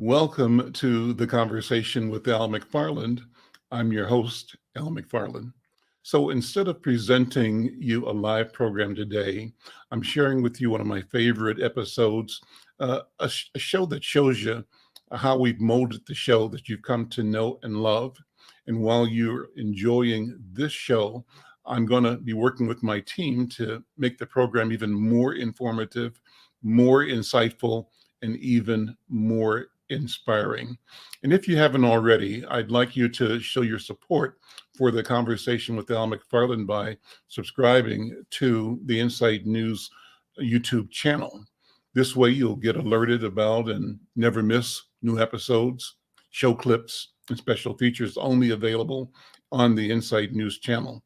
Welcome to the conversation with Al McFarland. I'm your host, Al McFarland. So instead of presenting you a live program today, I'm sharing with you one of my favorite episodes, a show that shows you how we've molded the show that you've come to know and love. And while you're enjoying this show, I'm going to be working with my team to make the program even more informative, more insightful, and even more inspiring. And if you haven't already, I'd like you to show your support for the conversation with Al McFarland by subscribing to the Insight News YouTube channel. This way you'll get alerted about and never miss new episodes, show clips, and special features only available on the Insight News channel.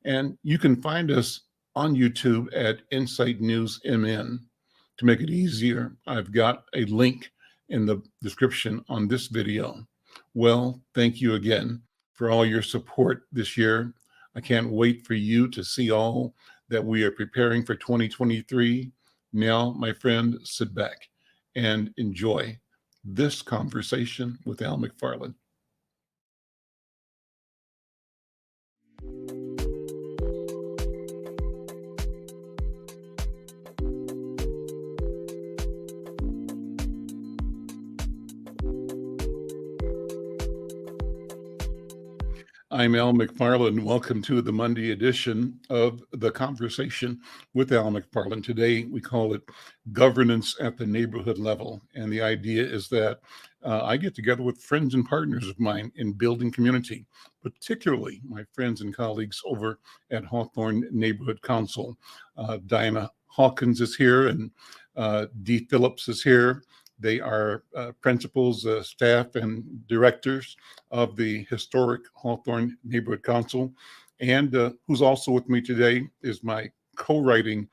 And you can find us on YouTube at Insight News MN. To make it easier, I've got a link in the description on this video. Well, thank you again for all your support this year. I can't wait for you to see all that we are preparing for 2023. Now, my friend, sit back and enjoy this conversation with Al McFarland. I'm Al McFarland. Welcome to the Monday edition of The Conversation with Al McFarland. Today, we call it Governance at the Neighborhood Level. And the idea is that I get together with friends and partners of mine in building community, particularly my friends and colleagues over at Hawthorne Neighborhood Council. Diana Hawkins is here and Dee Phillips is here. They are principals, staff, and directors of the historic Hawthorne Neighborhood Council. And who's also with me today is my co-writing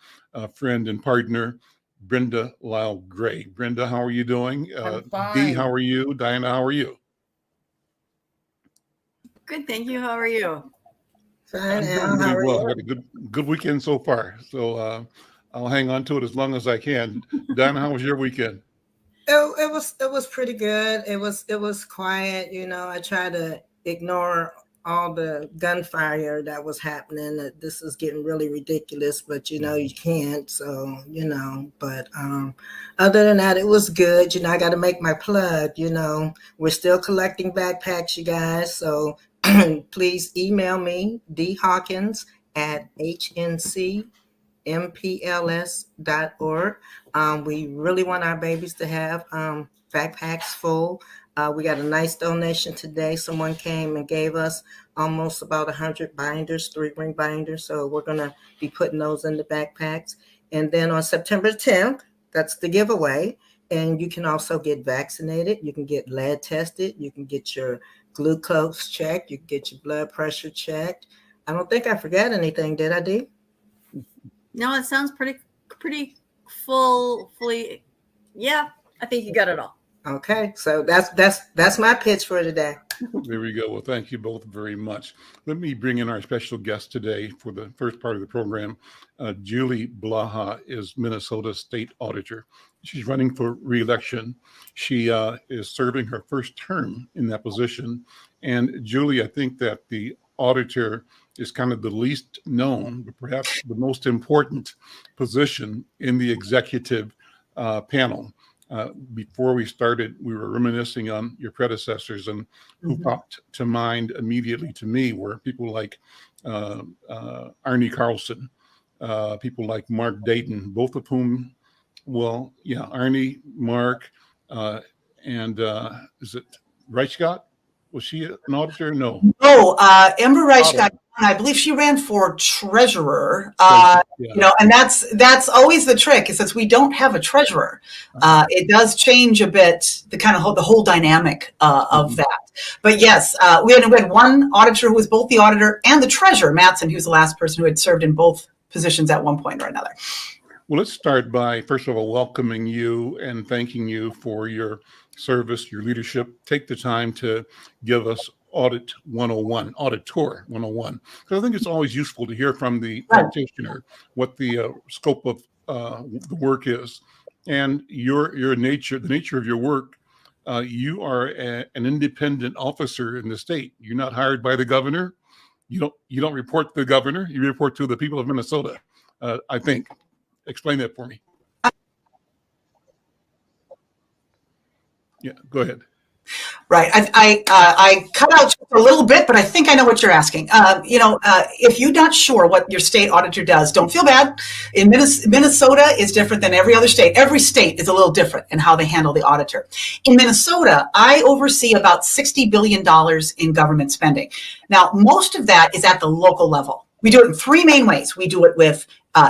friend and partner, Brenda Lyle Gray. Brenda, how are you doing? I'm fine. Dee, how are you? Diana, how are you? Good, thank you. How are you? Fine. I'm doing really well. I had a good weekend so far. So I'll hang on to it as long as I can. Diana, how was your weekend? It was pretty good. It was quiet. You know, I try to ignore all the gunfire that was happening. That this is getting really ridiculous, but you know you can't. So you know, but other than that, it was good. You know, I got to make my plug. You know, we're still collecting backpacks, you guys. So please email me dHawkins@hnc.mpls.org. We really want our babies to have backpacks full. We got a nice donation today. Someone came and gave us almost about 100 binders, 3-ring binders. So we're going to be putting those in the backpacks. And then on September 10th, that's the giveaway. And you can also get vaccinated. You can get lead tested. You can get your glucose checked. You can get your blood pressure checked. I don't think I forgot anything, did I, Dee? No, it sounds pretty fully. Yeah, I think you got it all. Okay, so that's my pitch for today. There we go. Well, thank you both very much. Let me bring in our special guest today for the first part of the program. Julie Blaha is Minnesota State Auditor. She's running for re-election. She is serving her first term in that position. And Julie, I think that the auditor is kind of the least known, but perhaps the most important position in the executive panel. Before we started, we were reminiscing on your predecessors, and who popped to mind immediately to me were people like Arnie Carlson, people like Mark Dayton, both of whom, well, yeah, Arnie, Mark, and is it Reichgott? Was she an auditor? No. No, Amber Reichgott. I believe she ran for treasurer. You know, and that's always the trick, is since we don't have a treasurer, it does change a bit the kind of the whole dynamic of that. But yes, we had one auditor who was both the auditor and the treasurer, Mattson, who's the last person who had served in both positions at one point or another. Well, let's start by, first of all, welcoming you and thanking you for your service, your leadership. Take the time to give us Audit 101, Auditor 101. Because I think it's always useful to hear from the practitioner what the scope of the work is. And your nature, the nature of your work You are an independent officer in the state. You're not hired by the governor. You don't report to the governor. You report to the people of Minnesota. I think. Explain that for me. Yeah, go ahead. Right. I cut out just a little bit, but I think I know what you're asking. If you're not sure what your state auditor does, don't feel bad. In Minnesota is different than every other state. Every state is a little different in how they handle the auditor. In Minnesota, I oversee about $60 billion in government spending. Now, most of that is at the local level. We do it in three main ways. We do it with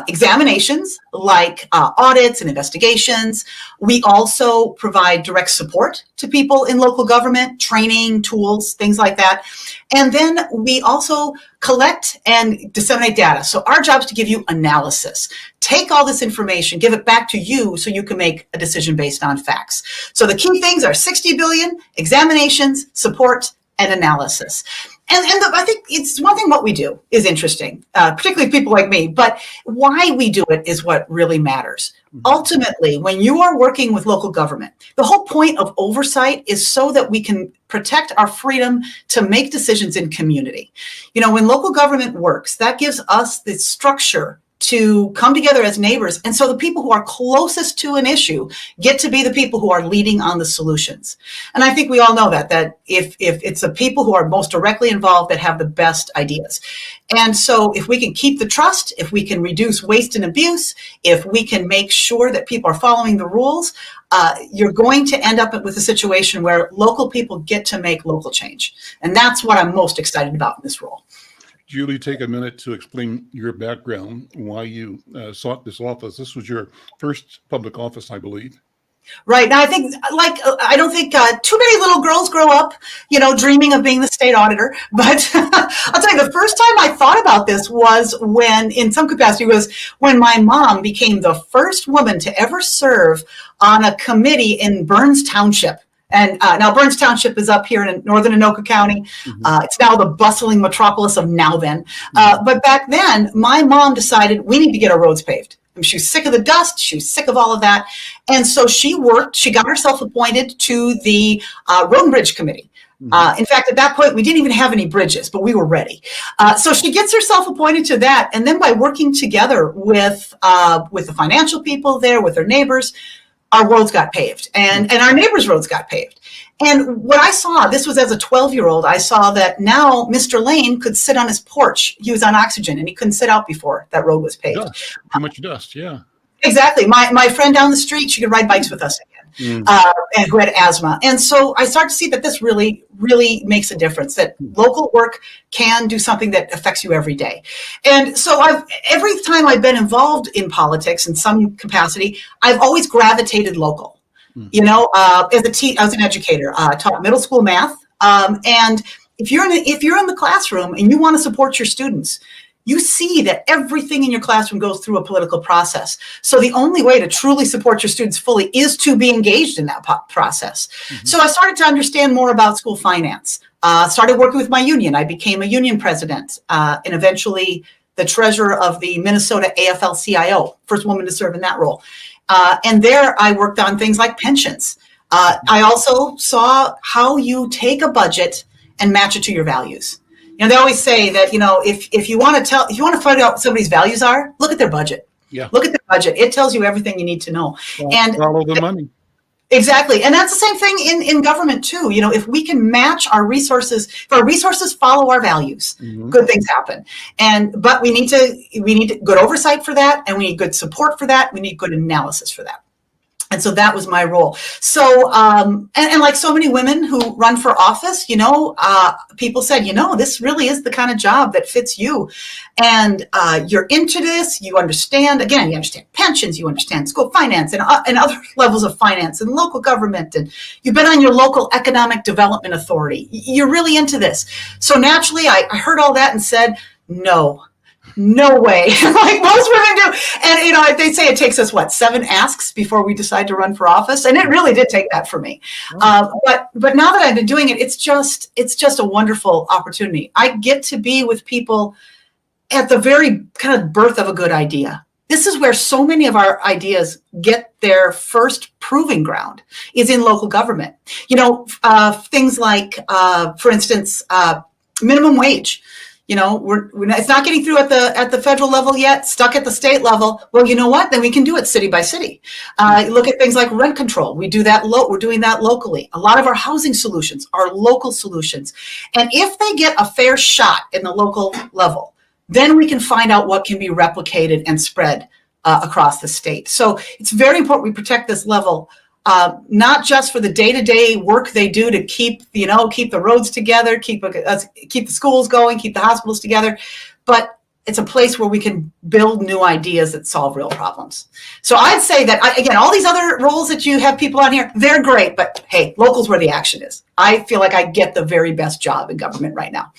examinations like audits and investigations. We also provide direct support to people in local government, training, tools, things like that. And then we also collect and disseminate data. So our job is to give you analysis. Take all this information, give it back to you so you can make a decision based on facts. So the key things are 60 billion, examinations, support, and analysis. And I think it's one thing what we do is interesting, particularly people like me, but why we do it is what really matters. Ultimately, when you are working with local government, the whole point of oversight is so that we can protect our freedom to make decisions in community. When local government works, that gives us the structure to come together as neighbors. And so the people who are closest to an issue get to be the people who are leading on the solutions. And I think we all know that if it's the people who are most directly involved that have the best ideas. And so if we can keep the trust, if we can reduce waste and abuse, if we can make sure that people are following the rules, you're going to end up with a situation where local people get to make local change. And that's what I'm most excited about in this role. Julie, take a minute to explain your background, why you sought this office. This was your first public office, I believe. Right. Now, I don't think too many little girls grow up, dreaming of being the state auditor. But I'll tell you, the first time I thought about this was in some capacity, when my mom became the first woman to ever serve on a committee in Burns Township. And now Burns Township is up here in northern Anoka County. Mm-hmm. It's now the bustling metropolis of Nowben. But back then, my mom decided we need to get our roads paved. She was sick of the dust. She was sick of all of that. And so she got herself appointed to the Road and Bridge Committee. Mm-hmm. In fact, at that point, we didn't even have any bridges, but we were ready. So she gets herself appointed to that. And then by working together with the financial people there, with her neighbors, our roads got paved and our neighbors' roads got paved. And what I saw, this was as a 12-year-old, I saw that now Mr. Lane could sit on his porch. He was on oxygen and he couldn't sit out before that road was paved. Dust. Too much dust, yeah. Exactly. My friend down the street, she could ride bikes with us again, and who had asthma. And so I started to see that this really, really makes a difference, that local work can do something that affects you every day. And so every time I've been involved in politics in some capacity, I've always gravitated local. I was an educator, taught middle school math. And if you're in the classroom and you want to support your students, you see that everything in your classroom goes through a political process. So the only way to truly support your students fully is to be engaged in that process. Mm-hmm. So I started to understand more about school finance, started working with my union. I became a union president and eventually the treasurer of the Minnesota AFL-CIO, first woman to serve in that role. And there I worked on things like pensions. I also saw how you take a budget and match it to your values. They always say that, if you want to find out what somebody's values are, look at their budget. Yeah. Look at their budget. It tells you everything you need to know. And follow the money. Exactly. And that's the same thing in government too. If we can match our resources, if our resources follow our values, mm-hmm. good things happen. But we need good oversight for that, and we need good support for that. We need good analysis for that. And so that was my role. So, and like so many women who run for office, people said, this really is the kind of job that fits you. And you're into this, you understand pensions, you understand school finance and other levels of finance and local government. And you've been on your local economic development authority. You're really into this. So naturally, I heard all that and said, no way, like most women do. And, they say it takes us, 7 asks before we decide to run for office. And it really did take that for me. But now that I've been doing it, it's just a wonderful opportunity. I get to be with people at the very kind of birth of a good idea. this is where so many of our ideas get their first proving ground, is in local government. Things like, for instance, minimum wage. It's not getting through at the federal level yet, stuck at the state level. Well, you know what? Then we can do it city by city. Look at things like rent control. We do that. We're doing that locally. A lot of our housing solutions are local solutions. And if they get a fair shot in the local level, then we can find out what can be replicated and spread across the state. So it's very important we protect this level, not just for the day-to-day work they do to keep the roads together, keep the schools going, keep the hospitals together, but it's a place where we can build new ideas that solve real problems. So I'd say that, again, all these other roles that you have people on here, they're great, but hey, local's where the action is. I feel like I get the very best job in government right now.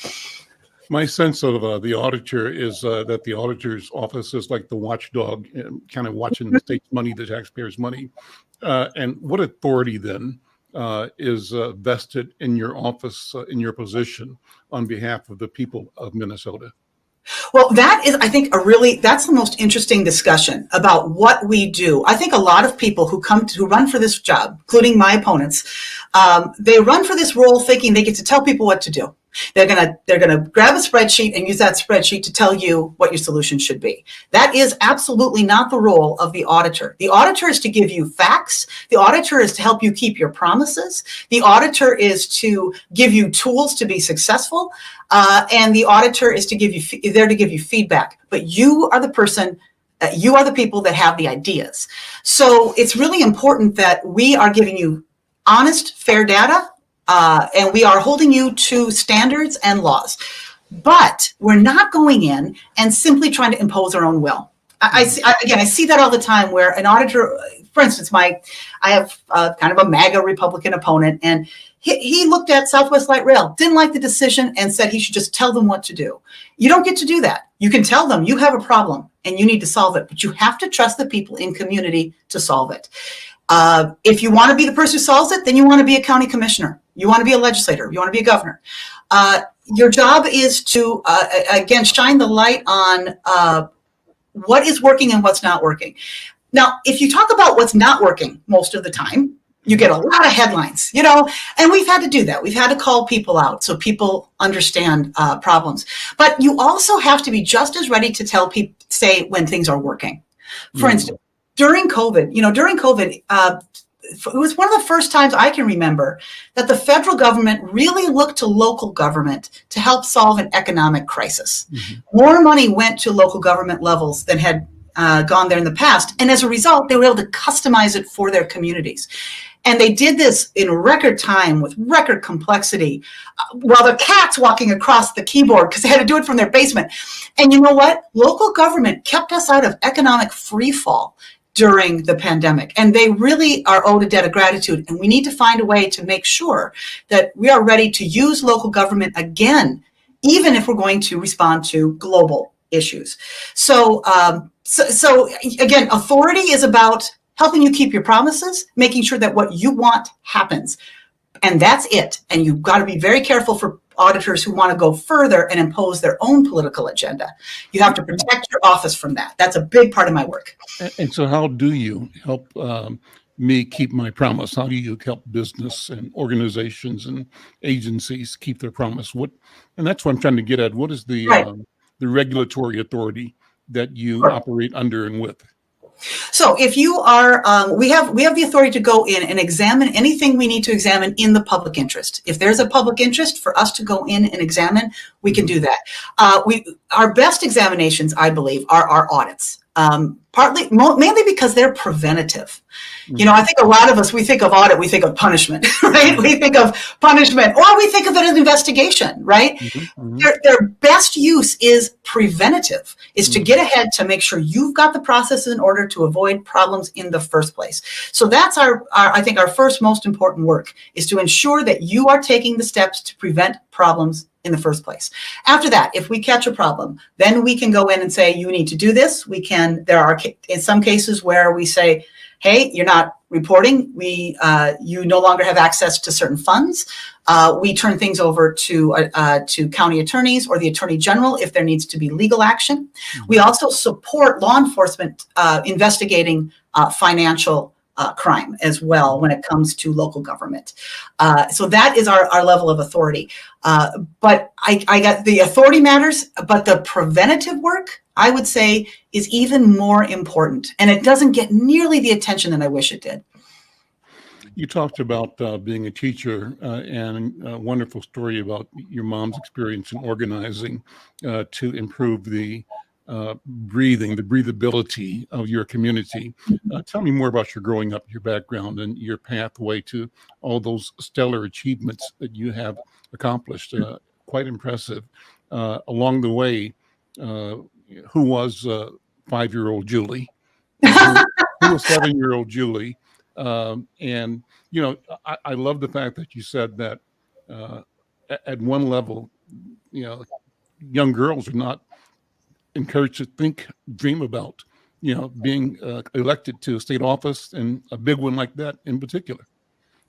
My sense of the auditor is that the auditor's office is like the watchdog, kind of watching the state's money, the taxpayers' money. And what authority then is vested in your office, in your position, on behalf of the people of Minnesota? Well, that is, I think, that's the most interesting discussion about what we do. I think a lot of people who run for this job, including my opponents, they run for this role thinking they get to tell people what to do. They're gonna grab a spreadsheet and use that spreadsheet to tell you what your solution should be. That is absolutely not the role of the auditor. The auditor is to give you facts. The auditor is to help you keep your promises. The auditor is to give you tools to be successful, and the auditor is there to give you feedback. But you are the person. You are the people that have the ideas. So it's really important that we are giving you honest, fair data. And we are holding you to standards and laws, but we're not going in and simply trying to impose our own will. I see that all the time where an auditor, for instance, I have kind of a MAGA Republican opponent, and he looked at Southwest Light Rail, didn't like the decision, and said he should just tell them what to do. You don't get to do that. You can tell them you have a problem and you need to solve it, but you have to trust the people in community to solve it. If you want to be the person who solves it, then you want to be a county commissioner. You want to be a legislator. You want to be a governor. Your job is to, again, shine the light on what is working and what's not working. Now, if you talk about what's not working most of the time, you get a lot of headlines, and we've had to do that. We've had to call people out so people understand problems. But you also have to be just as ready to tell people, say, when things are working. For instance, during COVID, it was one of the first times I can remember that the federal government really looked to local government to help solve an economic crisis. Mm-hmm. More money went to local government levels than had gone there in the past. And as a result, they were able to customize it for their communities. And they did this in record time with record complexity while the cat's walking across the keyboard because they had to do it from their basement. And you know what? Local government kept us out of economic free fall during the pandemic. And they really are owed a debt of gratitude. And we need to find a way to make sure that we are ready to use local government again, even if we're going to respond to global issues. So again, authority is about helping you keep your promises, making sure that what you want happens. And that's it. And you've got to be very careful for auditors who want to go further and impose their own political agenda. You have to protect your office from that. That's a big part of my work. And so how do you help me keep my promise? How do you help business and organizations and agencies keep their promise? And that's what I'm trying to get at. What is the regulatory authority that you operate under and with? So if you are, we have the authority to go in and examine anything we need to examine in the public interest. If there's a public interest for us to go in and examine, we can do that. Our best examinations, I believe, are our audits. Mainly because they're preventative. I think a lot of us, we think of audit, we think of punishment, right? We think of punishment, or we think of it as investigation, right? Mm-hmm. Their best use is preventative, is to get ahead to make sure you've got the processes in order to avoid problems in the first place. So that's I think our first most important work, is to ensure that you are taking the steps to prevent problems in the first place. After that, if we catch a problem, then we can go in and say, you need to do this. There are in some cases where we say, hey, you're not reporting. You no longer have access to certain funds. We turn things over to county attorneys or the attorney general if there needs to be legal action. We also support law enforcement investigating financial crime as well when it comes to local government. So that is our level of authority. But I got the authority matters, but the preventative work, I would say, is even more important. And it doesn't get nearly the attention that I wish it did. You talked about being a teacher and a wonderful story about your mom's experience in organizing to improve the breathability of your community. Tell me more about your growing up, your background, and your pathway to all those stellar achievements that you have accomplished. Quite impressive. Along the way, who was 5-year-old Julie? Who was 7-year-old Julie? And, you know, I love the fact that you said that at one level, you know, young girls are not encouraged to dream about, you know, being elected to a state office, and a big one like that in particular.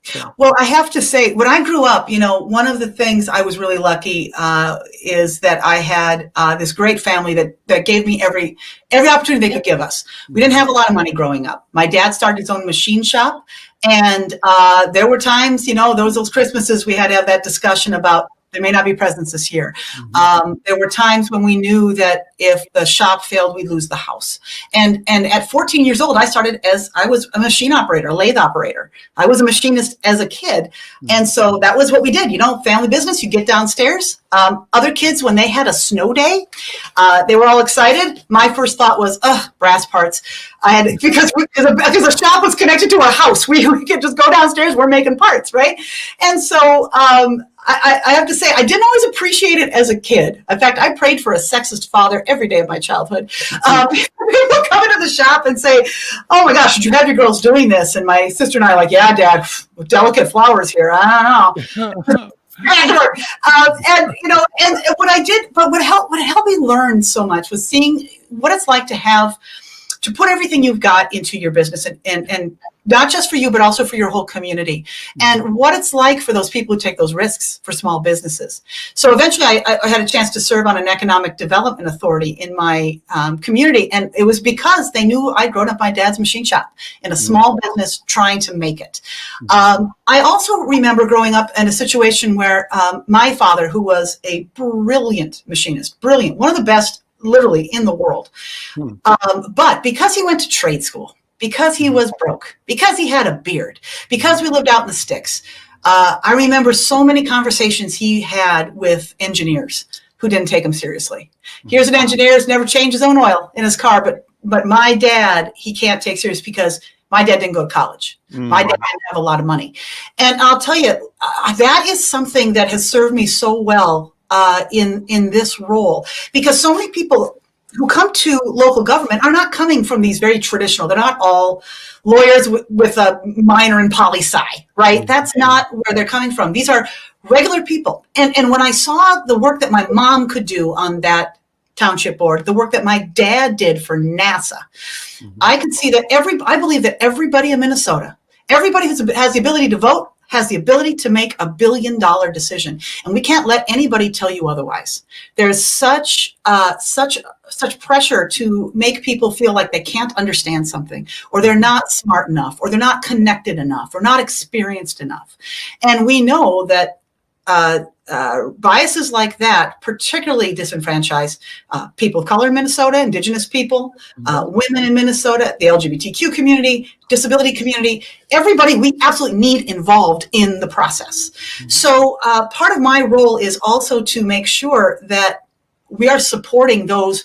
So. Well, I have to say, when I grew up, you know, one of the things I was really lucky is that I had this great family that gave me every opportunity they could give us. We didn't have a lot of money growing up. My dad started his own machine shop, and there were times, you know, those Christmases we had to have that discussion about there may not be presents this year. There were times when we knew that if the shop failed, we'd lose the house. And at 14 years old, I started I was a machine operator, a lathe operator. I was a machinist as a kid. And so that was what we did. You know, family business, you get downstairs. Other kids, when they had a snow day, they were all excited. My first thought was, brass parts. Because the shop was connected to our house. We could just go downstairs, we're making parts, right? And so I have to say, I didn't always appreciate it as a kid. In fact, I prayed for a sexist father every day of my childhood. People come into the shop and say, "Oh my gosh, did you have your girls doing this?" And my sister and I are like, "Yeah, Dad, delicate flowers here. I don't know." And you know, and what I did, but what helped me learn so much was seeing what it's like to put everything you've got into your business, and not just for you, but also for your whole community, and what it's like for those people who take those risks for small businesses. So eventually I had a chance to serve on an economic development authority in my community. And it was because they knew I'd grown up my dad's machine shop in a small business trying to make it. I also remember growing up in a situation where my father, who was a brilliant machinist, one of the best literally in the world. But because he went to trade school, because he was broke, because he had a beard, because we lived out in the sticks, I remember so many conversations he had with engineers who didn't take him seriously. Here's an engineer who's never changed his own oil in his car, but my dad, he can't take serious because my dad didn't go to college. My dad didn't have a lot of money. And I'll tell you, that is something that has served me so well in this role, because so many people who come to local government are not coming from these very traditional, they're not all lawyers with a minor in poli-sci, right? That's not where they're coming from. These are regular people. And when I saw the work that my mom could do on that township board, the work that my dad did for NASA, I could see that I believe that everybody in Minnesota, everybody who has the ability to vote, has the ability to make $1 billion decision. And we can't let anybody tell you otherwise. There's such pressure to make people feel like they can't understand something, or they're not smart enough, or they're not connected enough, or not experienced enough. And we know that biases like that particularly disenfranchise people of color in Minnesota, Indigenous people, women in Minnesota, the LGBTQ community, disability community, everybody we absolutely need involved in the process. So part of my role is also to make sure that we are supporting those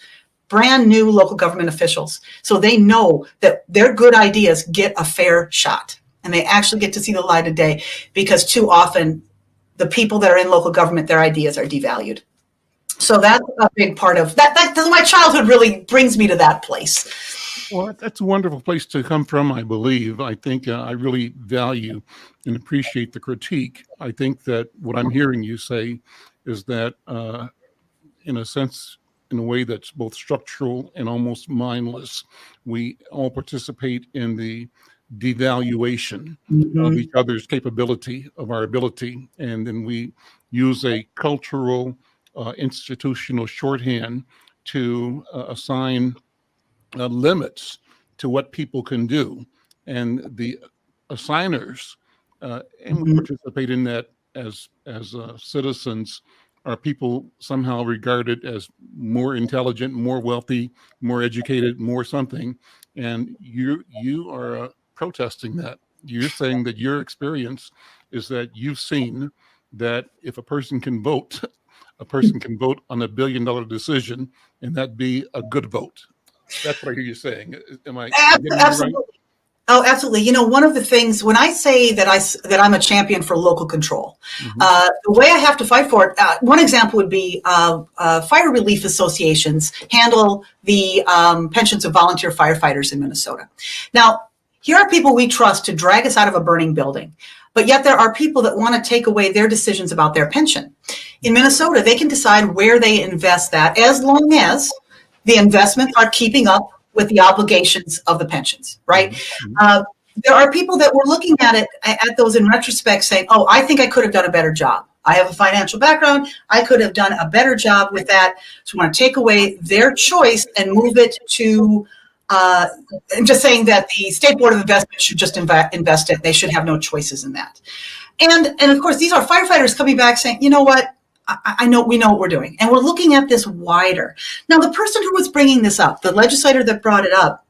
brand new local government officials so they know that their good ideas get a fair shot and they actually get to see the light of day, because too often the people that are in local government, their ideas are devalued. So that's a big part of that. My childhood really brings me to that place. Well, that's a wonderful place to come from, I believe. I think I really value and appreciate the critique. I think that what I'm hearing you say is that, in a sense, in a way that's both structural and almost mindless, we all participate in the devaluation of Mhm. each other's capability, of our ability, and then we use a cultural, institutional shorthand to assign limits to what people can do, and the assigners, and we Mhm. participate in that as citizens, are people somehow regarded as more intelligent, more wealthy, more educated, more something, and you are protesting that. You're saying that your experience is that you've seen that if a person can vote, a person can vote on $1 billion decision, and that be a good vote. That's what I hear you saying. Am I getting you right? Absolutely. Oh, absolutely. You know, one of the things when I say that I'm a champion for local control, Mm-hmm. the way I have to fight for it. One example would be fire relief associations handle the pensions of volunteer firefighters in Minnesota. Now, here are people we trust to drag us out of a burning building, but yet there are people that want to take away their decisions about their pension. In Minnesota, they can decide where they invest that as long as the investments are keeping up with the obligations of the pensions, right? Mm-hmm. There are people that were looking at those in retrospect saying, oh, I think I could have done a better job. I have a financial background. I could have done a better job with that. So I want to take away their choice and move it to and just saying that the State Board of Investment should just invest it. They should have no choices in that. And of course, these are firefighters coming back saying, you know what? I know we know what we're doing, and we're looking at this wider. Now, the person who was bringing this up, the legislator that brought it up,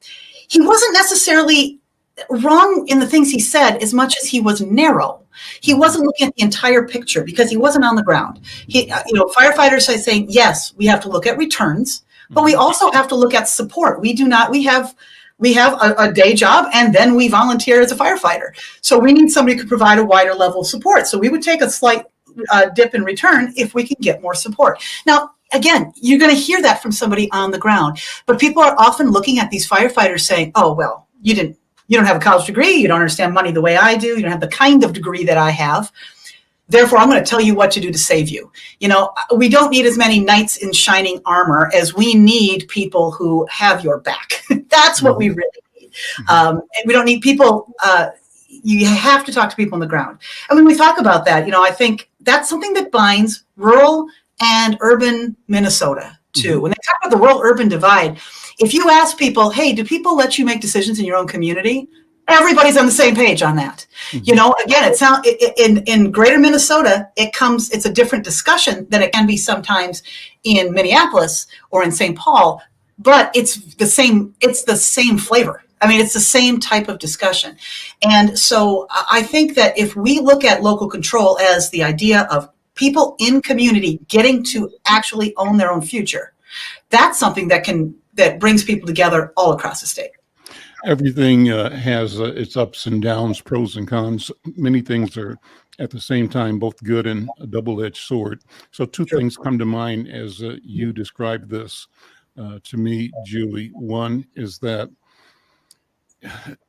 he wasn't necessarily wrong in the things he said as much as he was narrow. He wasn't looking at the entire picture because he wasn't on the ground. Firefighters are saying, yes, we have to look at returns, but we also have to look at support. We have a day job, and then we volunteer as a firefighter. So we need somebody who could provide a wider level of support. So we would take a slight dip in return if we can get more support. Now, again, you're going to hear that from somebody on the ground, but people are often looking at these firefighters saying, oh, well, you don't have a college degree. You don't understand money the way I do. You don't have the kind of degree that I have. Therefore, I'm going to tell you what to do to save you. You know, we don't need as many knights in shining armor as we need people who have your back. That's what we really need. And we don't need people. You have to talk to people on the ground. And when we talk about that, I think that's something that binds rural and urban Minnesota too. When they talk about the rural-urban divide, if you ask people, hey, do people let you make decisions in your own community? Everybody's on the same page on that. Again, in greater Minnesota, it's a different discussion than it can be sometimes in Minneapolis or in St. Paul, but it's the same flavor. I mean, it's the same type of discussion. And so I think that if we look at local control as the idea of people in community getting to actually own their own future, that's something that brings people together all across the state. Everything has its ups and downs, pros and cons. Many things are at the same time both good and a double-edged sword. So two things come to mind as you described this to me, Julie. One is that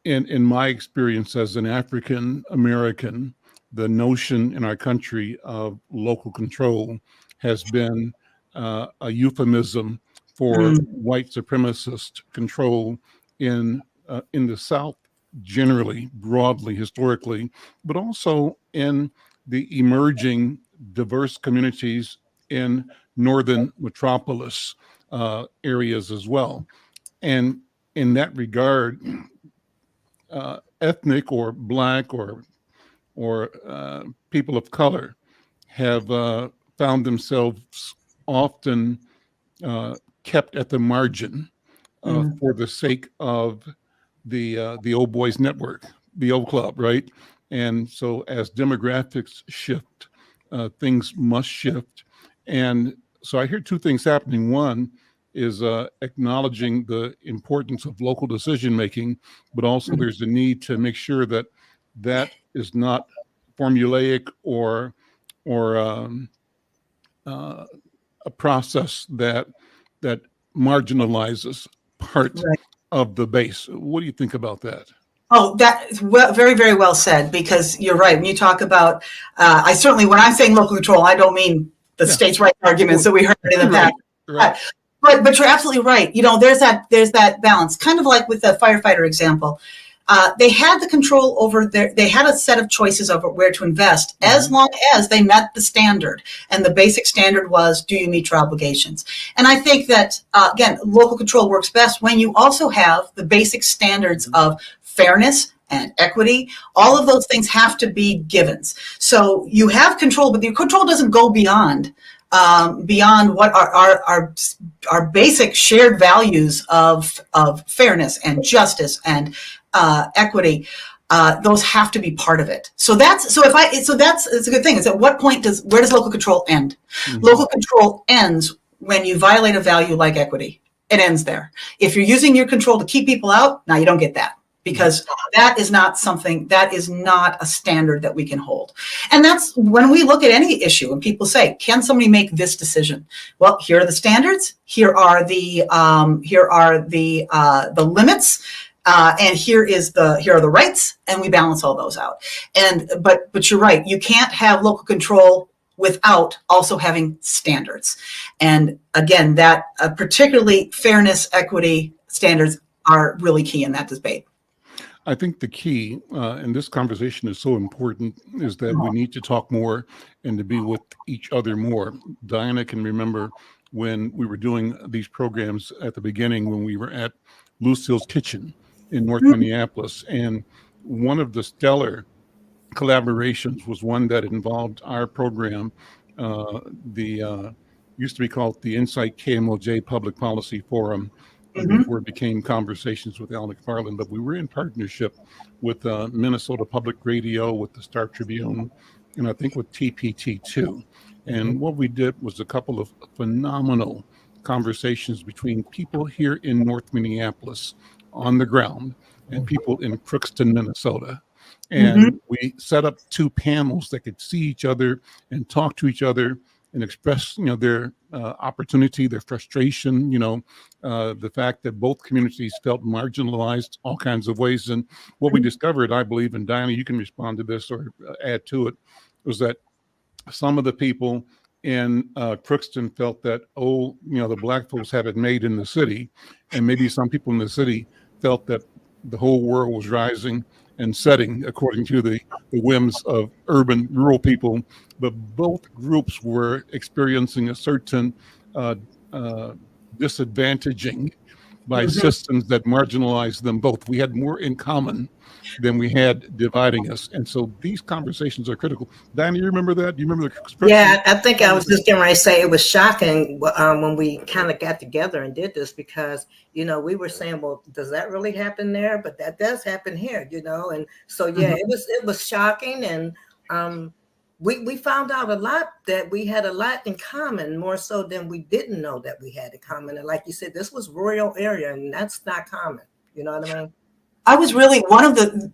in my experience as an African American, the notion in our country of local control has been a euphemism for white supremacist control in the South, generally, broadly, historically, but also in the emerging diverse communities in northern metropolis areas as well. And in that regard, ethnic or Black or people of color have found themselves often kept at the margin for the sake of the old boys network, the old club, right? And so as demographics shift, things must shift. And so I hear two things happening. One is acknowledging the importance of local decision making, but also there's a need to make sure that that is not formulaic or a process that marginalizes part of the base. What do you think about that? Oh, that is very, very well said, because you're right. When you talk about, when I'm saying local control, I don't mean the states' rights arguments that we heard in the past. Right. But you're absolutely right. There's that balance, kind of like with the firefighter example. they had the control over they had a set of choices over where to invest as long as they met the standard. And the basic standard was, do you meet your obligations? And I think that, again, local control works best when you also have the basic standards of fairness and equity. All of those things have to be givens. So you have control, but your control doesn't go beyond what our basic shared values of fairness and justice and equity. Those have to be part of it. So it's a good thing. Is at what point where does local control end? Local control ends when you violate a value like equity. It ends there. If you're using your control to keep people out, now you don't get that. Because that is not a standard that we can hold. And that's when we look at any issue and people say, can somebody make this decision? Well, here are the standards. Here are the limits. And here are the rights, and we balance all those out. But you're right. You can't have local control without also having standards. And again, that particularly fairness, equity standards are really key in that debate. I think the key, and this conversation is so important, is that we need to talk more and to be with each other more. Diana can remember when we were doing these programs at the beginning, when we were at Lucille's Kitchen in North Minneapolis. And one of the stellar collaborations was one that involved our program, used to be called the Insight KMOJ Public Policy Forum, before it became Conversations with Al McFarlane. But we were in partnership with Minnesota Public Radio, with the Star Tribune, and I think with TPT2. And what we did was a couple of phenomenal conversations between people here in North Minneapolis on the ground and people in Crookston, Minnesota. And we set up two panels that could see each other and talk to each other and express, their opportunity, their frustration, the fact that both communities felt marginalized all kinds of ways. And what we discovered, I believe, and Diana, you can respond to this or add to it, was that some of the people in Crookston felt that, the Black folks have it made in the city. And maybe some people in the city felt that the whole world was rising and setting according to the whims of urban rural people, but both groups were experiencing a certain disadvantaging by systems that marginalized them both. We had more in common than we had dividing us. And so these conversations are critical. Diana, you remember that? Do you remember the expression? Yeah, I think I was just getting ready to say it was shocking when we kind of got together and did this, because, we were saying, well, does that really happen there? But that does happen here, and so, yeah, it was shocking. And we found out a lot, that we had a lot in common, more so than we didn't know that we had in common. And like you said, this was rural area, and that's not common. You know what I mean? I was really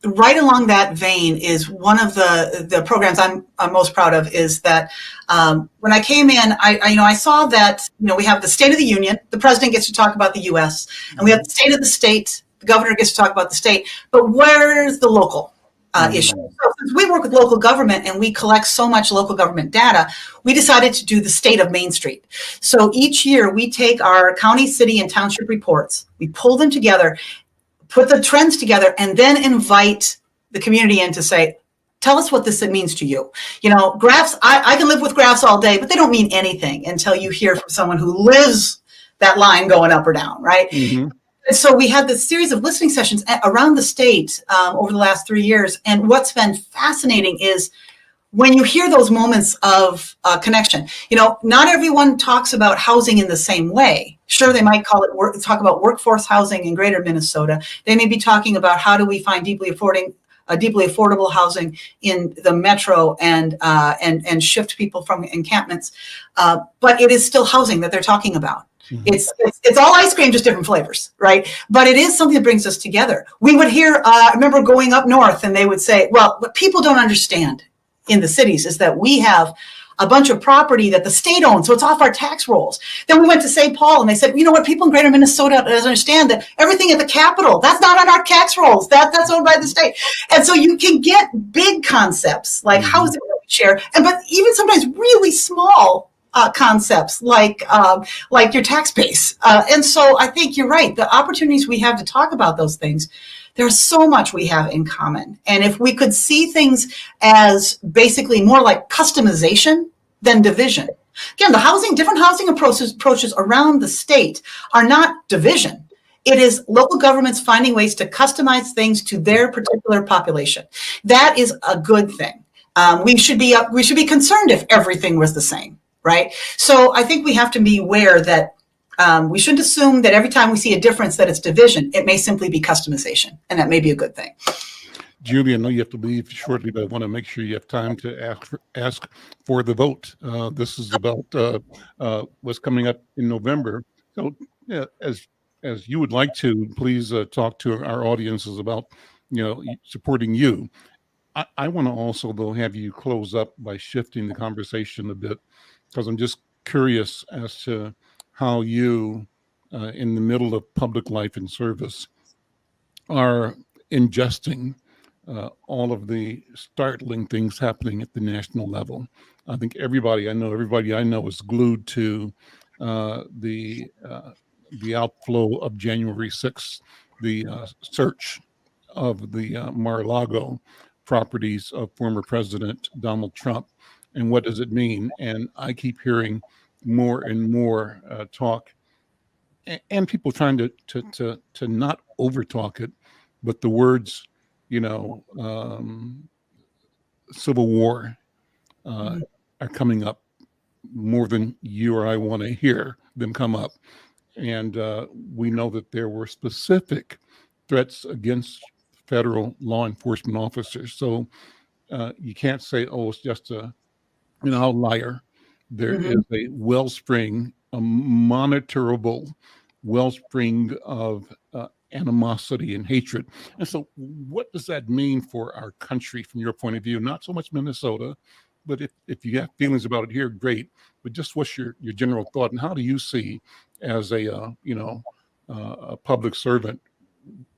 right along that vein is one of the programs I'm most proud of, is that when I came in, I saw that, we have the State of the Union, the president gets to talk about the U.S., and we have the state of the state, the governor gets to talk about the state, but where's the local issue? So since we work with local government and we collect so much local government data, we decided to do the state of Main Street. So each year we take our county, city, and township reports, we pull them together, put the trends together, and then invite the community in to say, tell us what this means to you. Graphs, I can live with graphs all day, but they don't mean anything until you hear from someone who lives that line going up or down, right? And so we had this series of listening sessions around the state over the last 3 years. And what's been fascinating is when you hear those moments of connection, not everyone talks about housing in the same way. Sure, they might talk about workforce housing in greater Minnesota. They may be talking about how do we find deeply affordable housing in the metro and shift people from encampments. But it is still housing that they're talking about. It's all ice cream, just different flavors, right? But it is something that brings us together. We would hear, I remember going up north, and they would say, well, what people don't understand in the cities is that we have a bunch of property that the state owns, so it's off our tax rolls. Then we went to St. Paul, and they said, what, people in greater Minnesota don't understand that everything at the Capitol, that's not on our tax rolls, that's owned by the state. And so you can get big concepts like housing that we share, but even sometimes really small concepts like your tax base. And so I think you're right. The opportunities we have to talk about those things There's so much we have in common. And if we could see things as basically more like customization than division. Again, different housing approaches around the state are not division. It is local governments finding ways to customize things to their particular population. That is a good thing. We should be concerned if everything was the same, right? So I think we have to be aware that we shouldn't assume that every time we see a difference that it's division. It may simply be customization, and that may be a good thing. Julie, I know you have to leave shortly, but I want to make sure you have time to ask for the vote. This is about what's coming up in November. So, yeah, as you would like to, please talk to our audiences about, supporting you. I want to also, though, have you close up by shifting the conversation a bit, because I'm just curious as to how you, in the middle of public life and service, are ingesting all of the startling things happening at the national level. I think everybody I know is glued to the outflow of January 6th, the search of the Mar-a-Lago properties of former President Donald Trump. And what does it mean? And I keep hearing more and more talk, and people trying to not over talk it, but the words, civil war are coming up more than you or I want to hear them come up. And we know that there were specific threats against federal law enforcement officers. So you can't say, oh, it's just an outlier. There is a wellspring, a monitorable wellspring of animosity and hatred. And so what does that mean for our country from your point of view? Not so much Minnesota, but if you have feelings about it here, great. But just what's your general thought, and how do you see, as a public servant,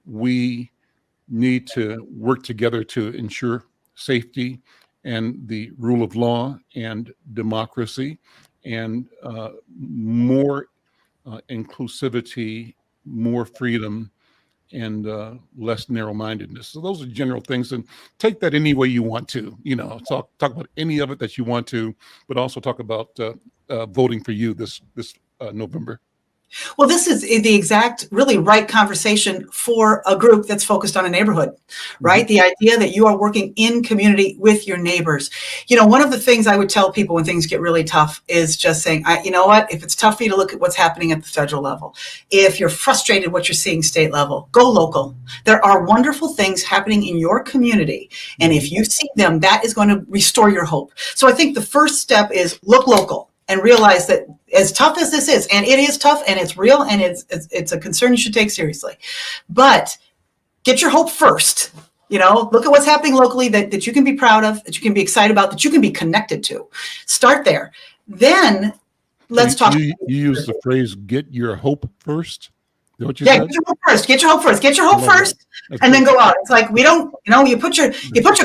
we need to work together to ensure safety and the rule of law and democracy and more inclusivity, more freedom, and less narrow-mindedness. So those are general things, and take that any way you want to. Talk about any of it that you want to, but also talk about voting for you this November. Well, this is the exact really right conversation for a group that's focused on a neighborhood, right? The idea that you are working in community with your neighbors. One of the things I would tell people when things get really tough is just saying, you know what, if it's tough for you to look at what's happening at the federal level, if you're frustrated what you're seeing state level, go local. There are wonderful things happening in your community. And if you see them, that is going to restore your hope. So I think the first step is look local. And realize that as tough as this is, and it is tough, and it's real, and it's a concern you should take seriously, but get your hope first. Look at what's happening locally that you can be proud of, that you can be excited about, that you can be connected to. Start there. Then let's talk. You use the phrase "get your hope first." Is that what you said? Get your hope first. Get your hope first. Get your hope first, and then go out. It's like we don't. You put your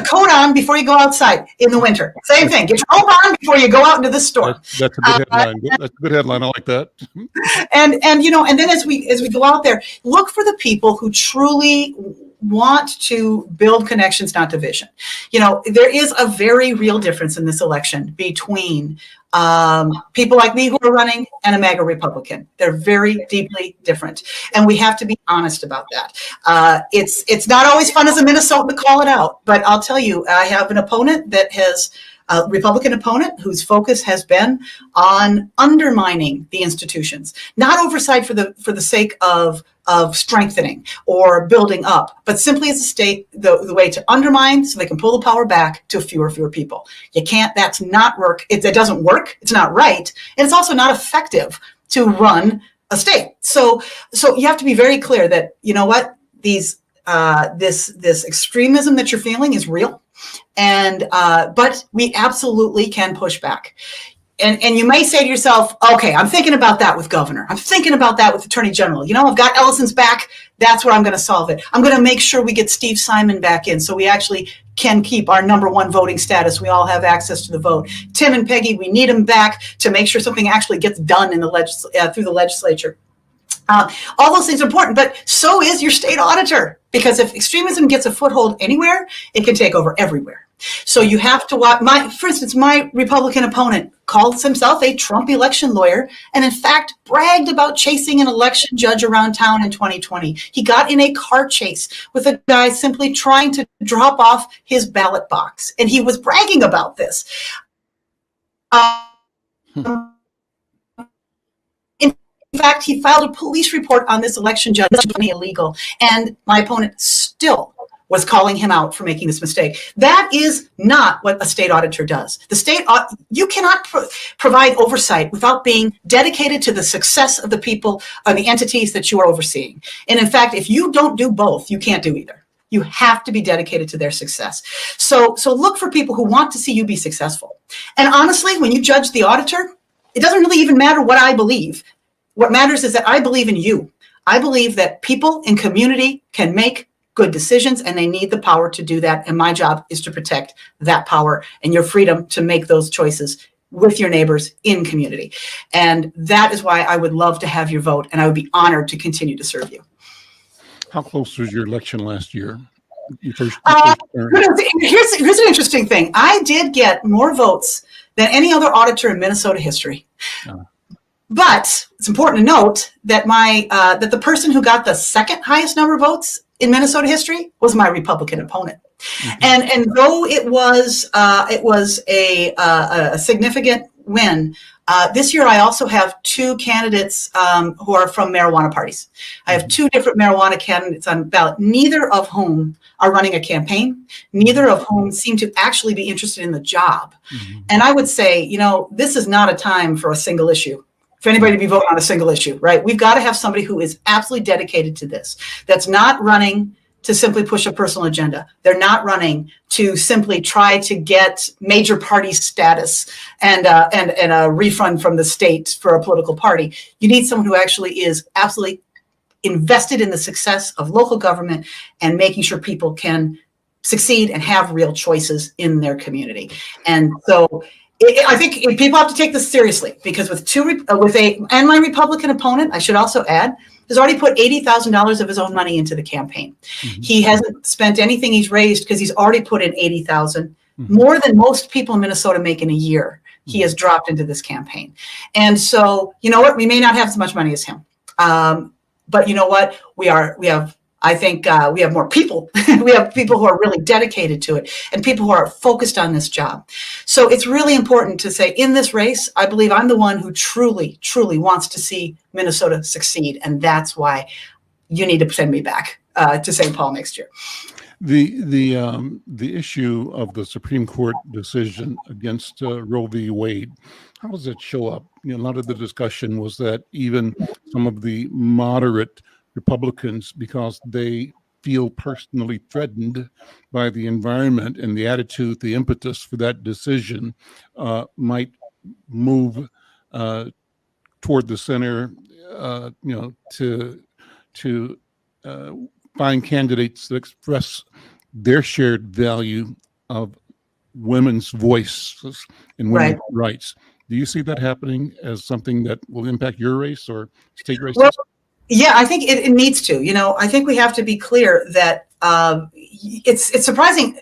coat on before you go outside in the winter. Same thing. Get your hope on before you go out into the store. That's a good headline. That's a good headline. I like that. And then as we go out there, look for the people who truly want to build connections, not division. There is a very real difference in this election between people like me who are running and a MAGA Republican. They're very deeply different. And we have to be honest about that. It's not always fun as a Minnesotan to call it out, but I'll tell you, I have an opponent that has a Republican opponent whose focus has been on undermining the institutions, not oversight for the sake of strengthening or building up, but simply as a state, the way to undermine so they can pull the power back to fewer people. You can't, that's not work. It doesn't work. It's not right. And it's also not effective to run a state. So you have to be very clear that, this extremism that you're feeling is real. And, but we absolutely can push back. And you may say to yourself, okay, I'm thinking about that with governor. I'm thinking about that with attorney general. I've got Ellison's back. That's where I'm going to solve it. I'm going to make sure we get Steve Simon back in so we actually can keep our #1 voting status. We all have access to the vote. Tim and Peggy, we need them back to make sure something actually gets done in the through the legislature. All those things are important, but so is your state auditor, because if extremism gets a foothold anywhere, it can take over everywhere. So you have to watch. For instance, my Republican opponent calls himself a Trump election lawyer, and in fact bragged about chasing an election judge around town in 2020. He got in a car chase with a guy simply trying to drop off his ballot box, and he was bragging about this. In fact, he filed a police report on this election judge, illegal, and my opponent still was calling him out for making this mistake. That is not what a state auditor does. The state, you cannot provide oversight without being dedicated to the success of the people or the entities that you are overseeing. And in fact, if you don't do both, you can't do either. You have to be dedicated to their success. So look for people who want to see you be successful. And honestly, when you judge the auditor, it doesn't really even matter what I believe. What matters is that I believe in you. I believe that people in community can make good decisions, and they need the power to do that. And my job is to protect that power and your freedom to make those choices with your neighbors in community. And that is why I would love to have your vote, and I would be honored to continue to serve you. How close was your election last year? Here's an interesting thing. I did get more votes than any other auditor in Minnesota history. But it's important to note that that the person who got the second highest number of votes in Minnesota history was my Republican opponent. Mm-hmm. And though it was a significant win, this year I also have two candidates who are from marijuana parties. I have two different marijuana candidates on the ballot, neither of whom are running a campaign, neither of whom seem to actually be interested in the job. Mm-hmm. And I would say, this is not a time for a single issue. For anybody to be voting on a single issue, right? We've got to have somebody who is absolutely dedicated to this, that's not running to simply push a personal agenda. They're not running to simply try to get major party status and a refund from the state for a political party. You need someone who actually is absolutely invested in the success of local government and making sure people can succeed and have real choices in their community. And so I think people have to take this seriously, because and my Republican opponent, I should also add, has already put $80,000 of his own money into the campaign. Mm-hmm. He hasn't spent anything he's raised because he's already put in $80,000, more than most people in Minnesota make in a year. He has dropped into this campaign. And so, you know what? We may not have as much money as him. But you know what? I think we have more people. We have people who are really dedicated to it and people who are focused on this job. So it's really important to say, in this race, I believe I'm the one who truly, truly wants to see Minnesota succeed. And that's why you need to send me back to St. Paul next year. The issue of the Supreme Court decision against Roe v. Wade, how does it show up? A lot of the discussion was that even some of the moderate Republicans, because they feel personally threatened by the environment and the attitude, the impetus for that decision, might move toward the center, to find candidates that express their shared value of women's voices and women's rights. Do you see that happening as something that will impact your race or state races? Well, yeah, I think it needs to. I think we have to be clear that it's surprising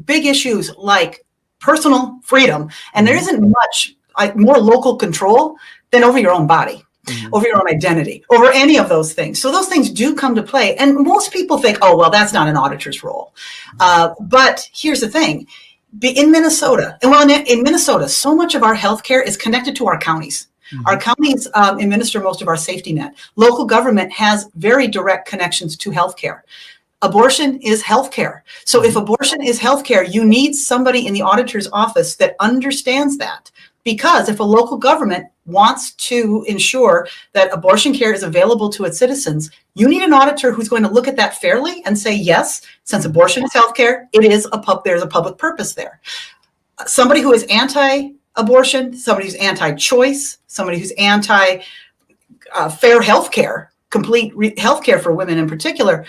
big issues like personal freedom, and there isn't much more local control than over your own body, over your own identity, over any of those things. So those things do come to play, and most people think, oh, well, that's not an auditor's role. But here's the thing. In Minnesota, in Minnesota, so much of our healthcare is connected to our counties. Our counties administer most of our safety net. Local government has very direct connections to healthcare. Abortion is healthcare. So if abortion is healthcare, you need somebody in the auditor's office that understands that. Because if a local government wants to ensure that abortion care is available to its citizens, you need an auditor who's going to look at that fairly and say, yes, since abortion is healthcare, there's a public purpose there. Somebody who is anti-abortion, somebody who's anti-choice, somebody who's anti-fair healthcare, complete healthcare for women in particular,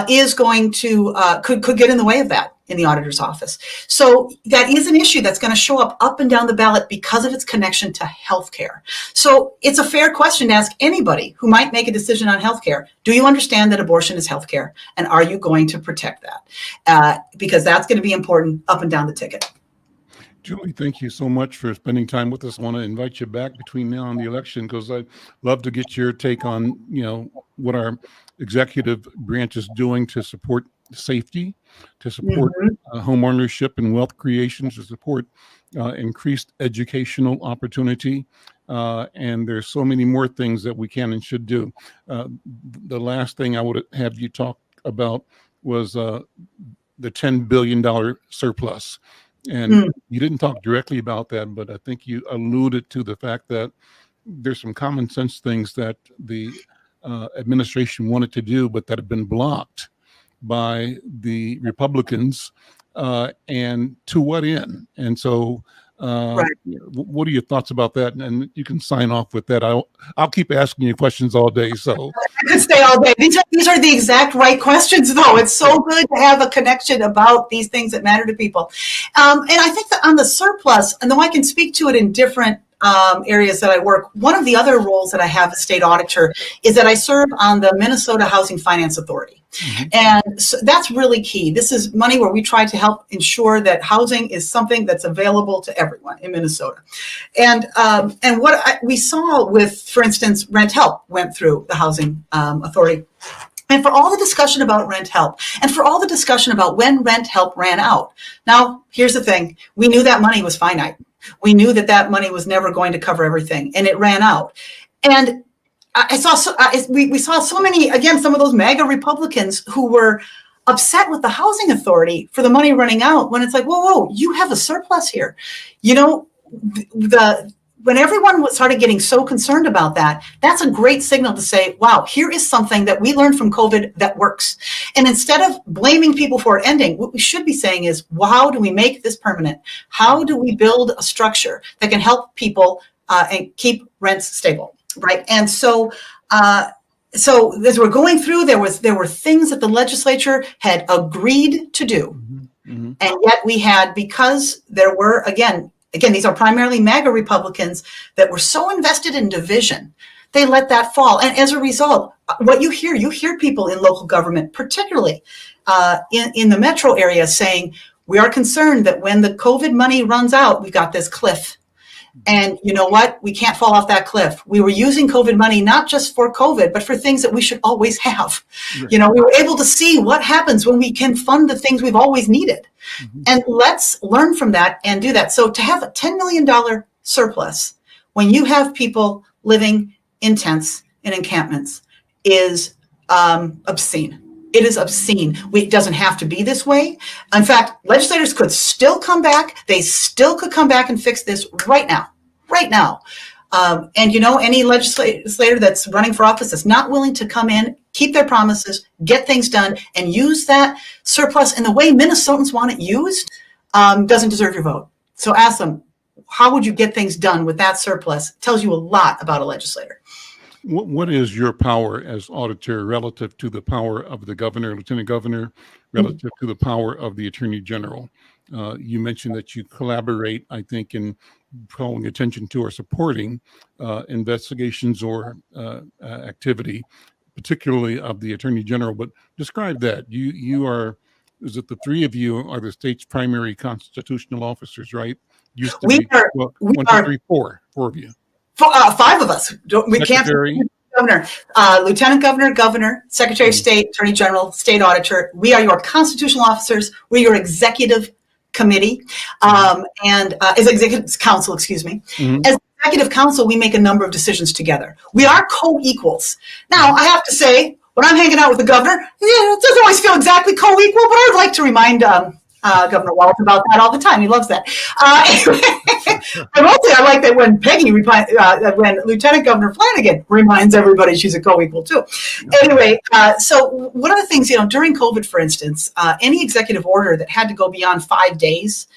is going to could get in the way of that in the auditor's office. So that is an issue that's going to show up and down the ballot because of its connection to healthcare. So it's a fair question to ask anybody who might make a decision on healthcare. Do you understand that abortion is healthcare, and are you going to protect that? Because that's going to be important up and down the ticket. Julie, thank you so much for spending time with us. I want to invite you back between now and the election because I'd love to get your take on, what our executive branch is doing to support safety, to support home ownership and wealth creation, to support increased educational opportunity. And there's so many more things that we can and should do. The last thing I would have you talk about was the $10 billion surplus. And you didn't talk directly about that, but I think you alluded to the fact that there's some common sense things that the administration wanted to do, but that have been blocked by the Republicans. And to what end? And so what are your thoughts about that? And you can sign off with that. I'll keep asking you questions all day. So I could stay all day. These are the exact right questions, though. It's so good to have a connection about these things that matter to people. And I think that on the surplus, and though I can speak to it in different areas that I work, one of the other roles that I have as state auditor is that I serve on the Minnesota Housing Finance Authority. And so that's really key. This is money where we try to help ensure that housing is something that's available to everyone in Minnesota. And what we saw with, for instance, Rent Help went through the Housing Authority. And for all the discussion about rent help, and for all the discussion about when rent help ran out. Now, here's the thing. We knew that money was finite. We knew that money was never going to cover everything, and it ran out. And we saw so many, again, some of those MAGA Republicans who were upset with the housing authority for the money running out, when it's like, whoa, you have a surplus here. When everyone started getting so concerned about that, that's a great signal to say, wow, here is something that we learned from COVID that works. And instead of blaming people for it ending, what we should be saying is, well, how do we make this permanent? How do we build a structure that can help people and keep rents stable, right? And so as we're going through, there were things that the legislature had agreed to do. And yet we had, because there were, again, these are primarily MAGA Republicans that were so invested in division, they let that fall. And as a result, what you hear people in local government, particularly in the metro area, saying, we are concerned that when the COVID money runs out, we've got this cliff. And you know what? We can't fall off that cliff. We were using COVID money not just for COVID, but for things that we should always have. Right. We were able to see what happens when we can fund the things we've always needed. And let's learn from that and do that. So to have a $10 million surplus when you have people living in tents and encampments is obscene. It is obscene. It doesn't have to be this way. In fact, legislators could still come back. They still could come back and fix this right now. And any legislator that's running for office that's not willing to come in, keep their promises, get things done, and use that surplus in the way Minnesotans want it used, doesn't deserve your vote. So ask them, how would you get things done with that surplus? It tells you a lot about a legislator. What is your power as auditor relative to the power of the governor, lieutenant governor, relative to the power of the attorney general? You mentioned that you collaborate, I think, in calling attention to or supporting investigations or activity, particularly of the attorney general. But describe that. You are, is it the three of you are the state's primary constitutional officers, right? Used to be, four of you. Five of us. We can't. Governor, Lieutenant Governor, Governor, Secretary of State, Attorney General, State Auditor. We are your constitutional officers. We're your executive committee and as executive council, excuse me. As executive council, we make a number of decisions together. We are co-equals. Now, I have to say, when I'm hanging out with the governor, it doesn't always feel exactly co-equal, but I'd like to remind Governor Walz about that all the time. He loves that. But mostly I like that when when Lieutenant Governor Flanagan reminds everybody she's a co-equal too. Anyway, so one of the things, during COVID, for instance, any executive order that had to go beyond 5 days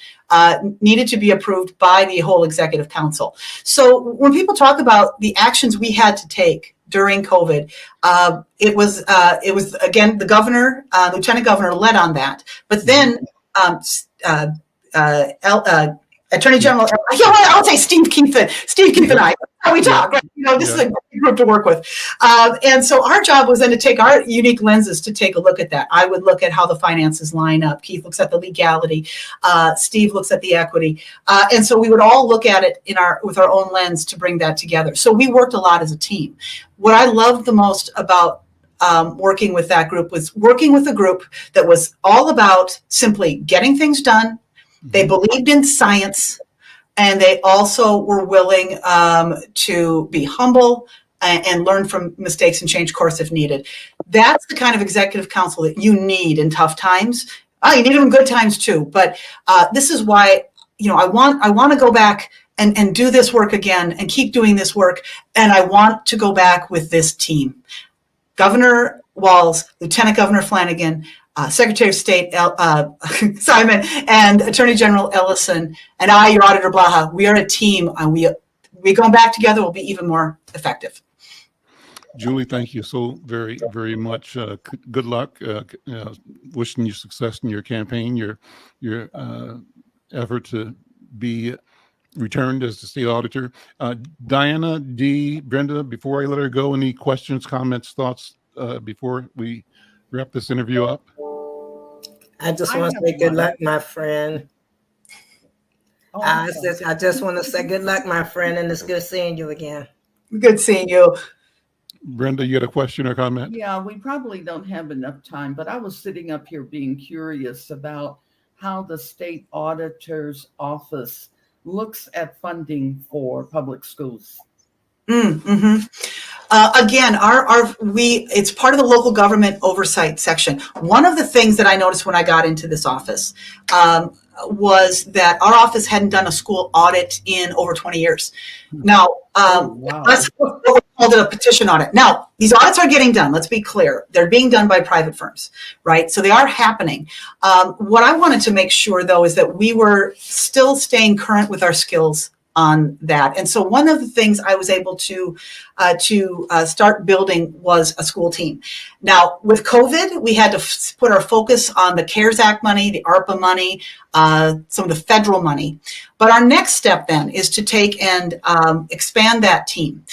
needed to be approved by the whole executive council. So when people talk about the actions we had to take during COVID. It was again, the governor, Lieutenant Governor led on that. But then Attorney General, I'll say Steve Keefe and I, how we talk, right? This is a great group to work with. And so our job was then to take our unique lenses to take a look at that. I would look at how the finances line up. Keith looks at the legality. Steve looks at the equity. And so we would all look at it with our own lens to bring that together. So we worked a lot as a team. What I loved the most about working with that group was working with a group that was all about simply getting things done. They believed in science, and they also were willing to be humble and learn from mistakes and change course if needed. That's the kind of executive council that you need in tough times. You need them in good times too. But this is why I want to go back and do this work again and keep doing this work. And I want to go back with this team: Governor Walz, Lieutenant Governor Flanagan, Secretary of State Simon, and Attorney General Ellison, and I, your Auditor Blaha. We are a team. We going back together will be even more effective. Julie, thank you so very, very much. Good luck. Wishing you success in your campaign, your effort to be returned as the state auditor. Diana, Dee, Brenda, before I let her go, any questions, comments, thoughts before we wrap this interview up? I just want to say good luck, my friend. I just want to say good luck, my friend, and it's good seeing you again. Good seeing you. Brenda, you had a question or comment? Yeah, we probably don't have enough time, but I was sitting up here being curious about how the state auditor's office looks at funding for public schools. Again, it's part of the local government oversight section. One of the things that I noticed when I got into this office was that our office hadn't done a school audit in over 20 years. Now, that's what we called it, a petition audit. Now, these audits are getting done. Let's be clear. They're being done by private firms, right? So they are happening. What I wanted to make sure, though, is that we were still staying current with our skills on that. And so one of the things I was able to start building was a school team. Now, with COVID, we had to put our focus on the CARES Act money, the ARPA money, some of the federal money. But our next step then is to take and expand that team.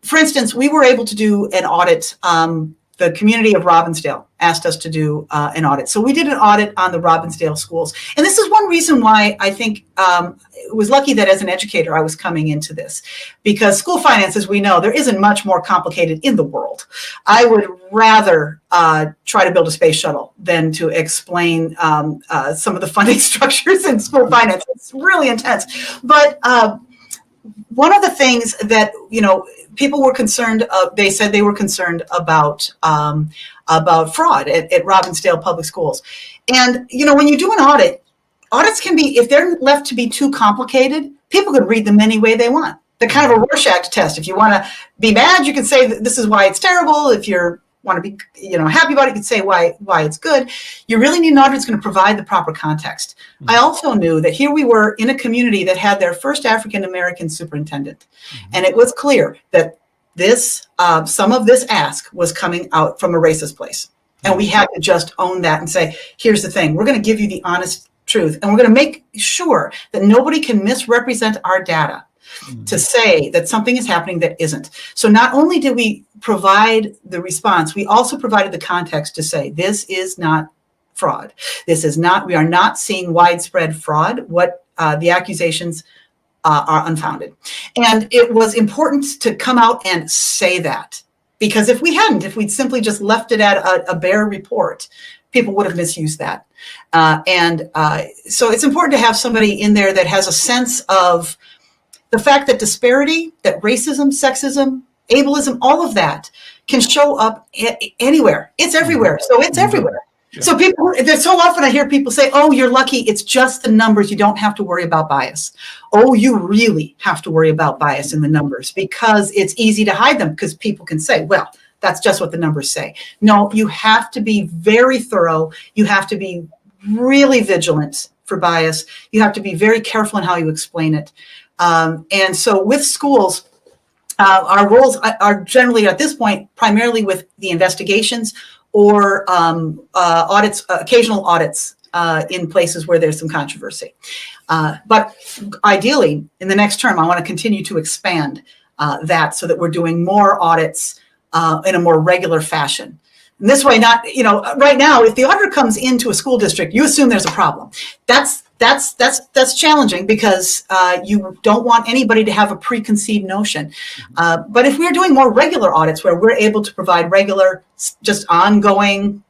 For instance, we were able to do an audit. The community of Robbinsdale asked us to do an audit. So we did an audit on the Robbinsdale schools. And this is one reason why I think it was lucky that as an educator, I was coming into this. Because school finance, as we know, there isn't much more complicated in the world. I would rather try to build a space shuttle than to explain some of the funding structures in school finance. It's really intense. But one of the things that, people were concerned, they said they were concerned about fraud at Robbinsdale Public Schools. And, when you do an audit, audits can be, if they're left to be too complicated, people can read them any way they want. They're kind of a Rorschach test. If you want to be mad, you can say that this is why it's terrible. If you want to be, happy about it, you can say why it's good. You really need an auditor that's going to provide the proper context. I also knew that here we were in a community that had their first African-American superintendent. And it was clear that some of this ask was coming out from a racist place. And we had to just own that and say, here's the thing, we're going to give you the honest truth. And we're going to make sure that nobody can misrepresent our data to say that something is happening that isn't. So not only did we provide the response, we also provided the context to say, this is not fraud. We are not seeing widespread fraud. What the accusations are unfounded. And it was important to come out and say that, because if we'd simply just left it at a bare report, people would have misused that. So it's important to have somebody in there that has a sense of the fact that disparity, that racism, sexism, ableism, all of that can show up anywhere. It's everywhere. So it's everywhere. Yeah. So there's so often I hear people say, oh, you're lucky. It's just the numbers. You don't have to worry about bias. Oh, you really have to worry about bias in the numbers, because it's easy to hide them, because people can say, well, that's just what the numbers say. No, you have to be very thorough. You have to be really vigilant for bias. You have to be very careful in how you explain it. And so with schools, Our roles are generally at this point primarily with the investigations or audits, occasional audits in places where there's some controversy. But ideally, in the next term, I want to continue to expand that so that we're doing more audits in a more regular fashion. And this way, not, right now, if the auditor comes into a school district, you assume there's a problem. That's challenging because you don't want anybody to have a preconceived notion. But if we're doing more regular audits where we're able to provide regular, just ongoing,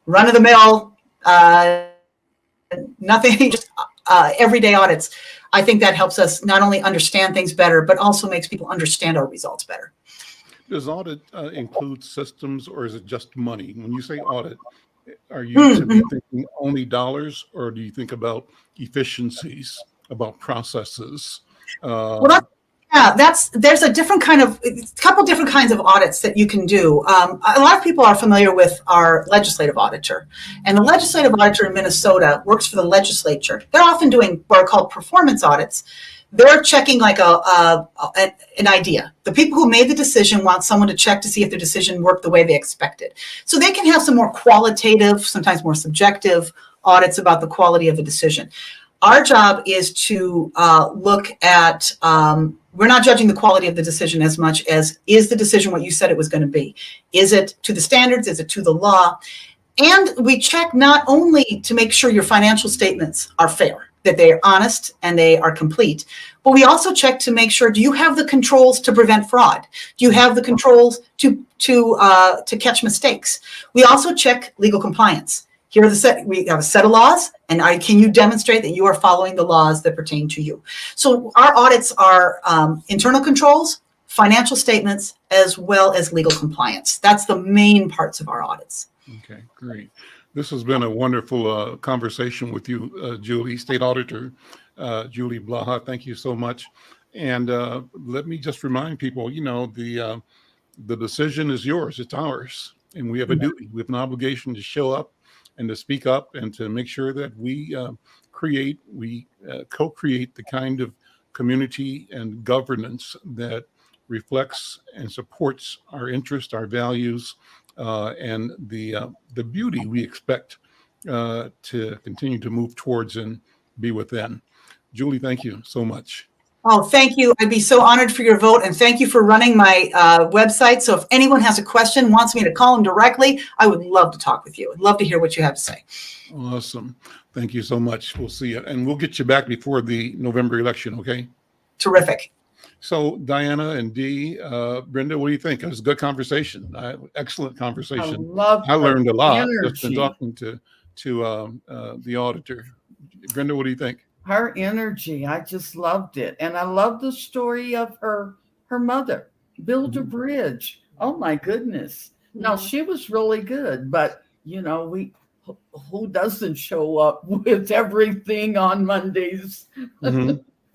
run-of-the-mill, nothing, just everyday audits, I think that helps us not only understand things better, but also makes people understand our results better. Does audit include systems, or is it just money? When you say audit, are you to be thinking only dollars, or do you think about efficiencies, about processes? There's a couple different kinds of audits that you can do. A lot of people are familiar with our legislative auditor, and the legislative auditor in Minnesota works for the legislature. They're often doing what are called performance audits. They're checking like an idea. The people who made the decision want someone to check to see if their decision worked the way they expected. So they can have some more qualitative, sometimes more subjective audits about the quality of a decision. Our job is to look at, we're not judging the quality of the decision as much as, is the decision what you said it was going to be? Is it to the standards? Is it to the law? And we check not only to make sure your financial statements are fair, that they are honest and they are complete, but we also check to make sure, do you have the controls to prevent fraud? Do you have the controls to catch mistakes? We also check legal compliance. Here are we have a set of laws, and can you demonstrate that you are following the laws that pertain to you? So our audits are internal controls, financial statements, as well as legal compliance. That's the main parts of our audits. Okay, great. This has been a wonderful conversation with you, Julie, State Auditor Julie Blaha. Thank you so much. And let me just remind people, the decision is yours, it's ours, and we have a duty, we have an obligation to show up and to speak up and to make sure that we co-create the kind of community and governance that reflects and supports our interests, our values, and the beauty we expect to continue to move towards and be within. Julie, thank you so much. Oh, thank you. I'd be so honored for your vote, and thank you for running my website. So if anyone has a question, wants me to call them directly, I would love to talk with you. I'd love to hear what you have to say. Awesome. Thank you so much. We'll see you. And we'll get you back before the November election, okay? Terrific. So Diana and Dee, Brenda, what do you think? It was a good conversation. Excellent conversation. I learned a lot just in talking to the auditor. Brenda, what do you think? Her energy, I just loved it. And I love the story of her mother, build a bridge. Oh my goodness. No, she was really good, but who doesn't show up with everything on Mondays?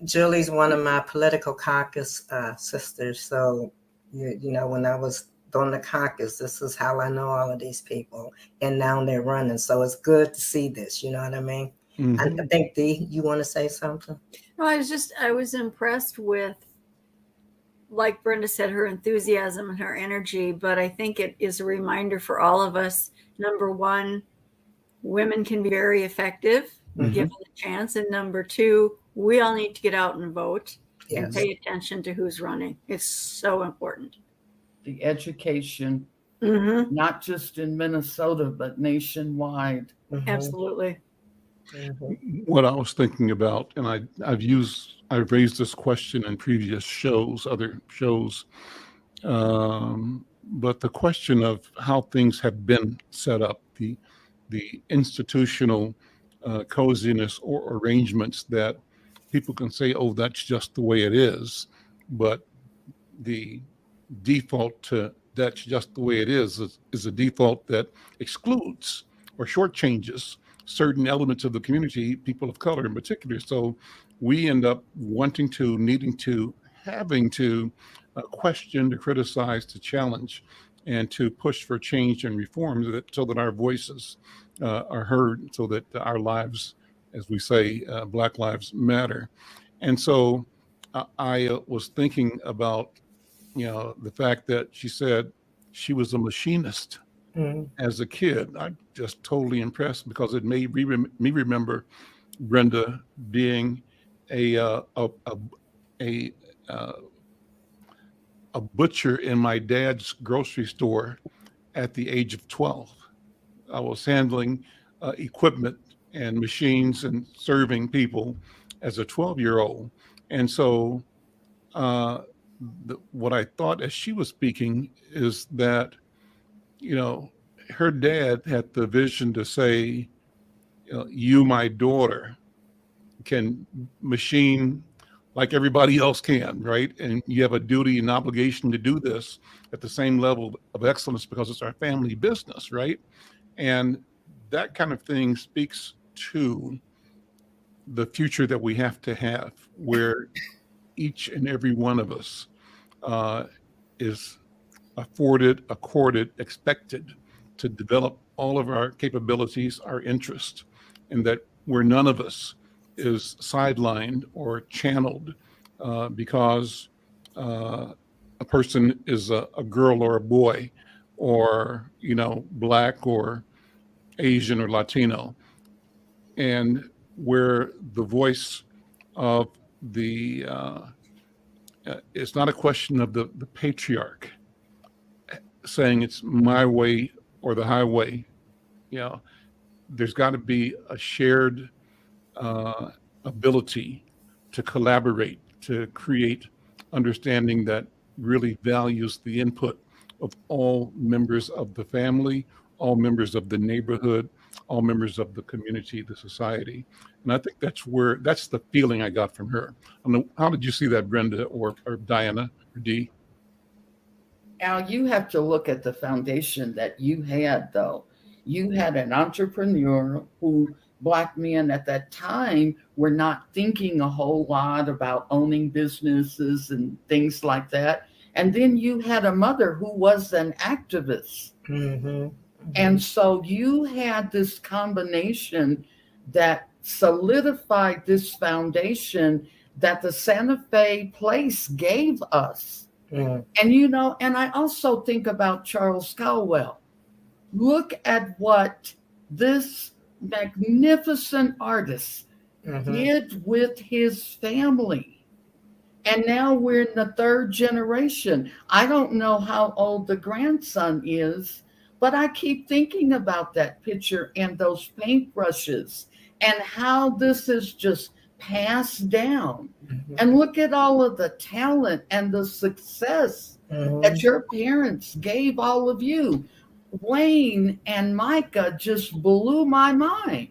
Julie's one of my political caucus sisters. So, when I was doing the caucus, this is how I know all of these people. And now they're running. So it's good to see this. You know what I mean? I think, Dee, you want to say something? No, I was impressed with, like Brenda said, her enthusiasm and her energy. But I think it is a reminder for all of us. Number one, women can be very effective given the chance. And number two, we all need to get out and vote and pay attention to who's running. It's so important. The education, not just in Minnesota, but nationwide. Absolutely. What I was thinking about, and I've raised this question in previous shows, other shows, but the question of how things have been set up, the institutional coziness or arrangements that people can say, oh, that's just the way it is, but the default to that's just the way it is a default that excludes or shortchanges certain elements of the community, people of color in particular. So we end up needing to, having to question, to criticize, to challenge, and to push for change and reform so that our voices are heard, so that our lives, as we say, Black lives matter. And so I was thinking about the fact that she said she was a machinist Mm. as a kid, I'm just totally impressed because it made me remember Brenda being a a, uh, a butcher in my dad's grocery store at the age of 12. I was handling equipment and machines and serving people as a 12-year-old. And so uh, what I thought as she was speaking is that, her dad had the vision to say, you, my daughter, can machine like everybody else can, right? And you have a duty and obligation to do this at the same level of excellence because it's our family business, right? And that kind of thing speaks to the future that we have to have, where each and every one of us is afforded, accorded, expected to develop all of our capabilities, our interests, and that where none of us is sidelined or channeled because a person is a girl or a boy, or Black or Asian or Latino, and where the voice of the it's not a question of the patriarch saying it's my way or the highway. There's got to be a shared ability to collaborate, to create understanding that really values the input of all members of the family, all members of the neighborhood, all members of the community, the society. And I think that's the feeling I got from her. I don't know, how did you see that, Brenda or Diana or Dee? Al, you have to look at the foundation that you had, though. You had an entrepreneur who Black men at that time were not thinking a whole lot about owning businesses and things like that. And then you had a mother who was an activist. Mm-hmm. And so you had this combination that solidified this foundation that the Santa Fe place gave us. Mm. And I also think about Charles Caldwell. Look at what this magnificent artist did with his family. And now we're in the third generation. I don't know how old the grandson is, but I keep thinking about that picture and those paintbrushes and how this is just passed down. And look at all of the talent and the success that your parents gave all of you. Wayne and Micah just blew my mind.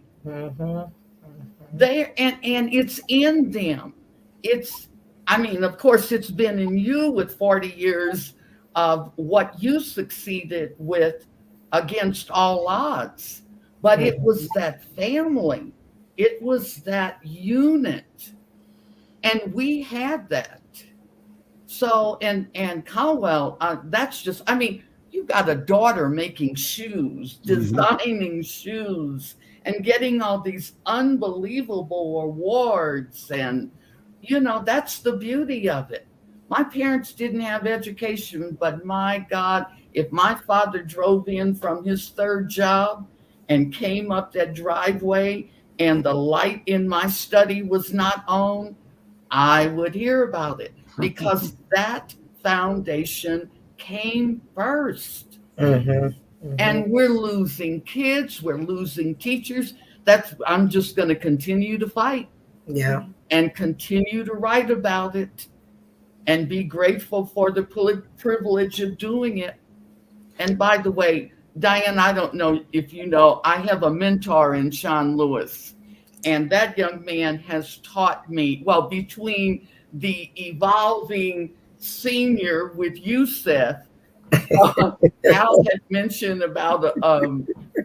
There and it's in them. Of course, it's been in you with 40 years of what you succeeded with against all odds. But it was that family. It was that unit. And we had that. So, and Caldwell, that's just, you got a daughter making shoes, designing shoes, and getting all these unbelievable awards. And, that's the beauty of it. My parents didn't have education, but my God, if my father drove in from his third job and came up that driveway and the light in my study was not on, I would hear about it because that foundation came first. And we're losing kids, we're losing teachers. I'm just going to continue to fight. Yeah. And continue to write about it and be grateful for the privilege of doing it. And by the way, Diane, I don't know if you know, I have a mentor in Sean Lewis, and that young man has taught me, between the evolving senior with you, Seth, Al had mentioned about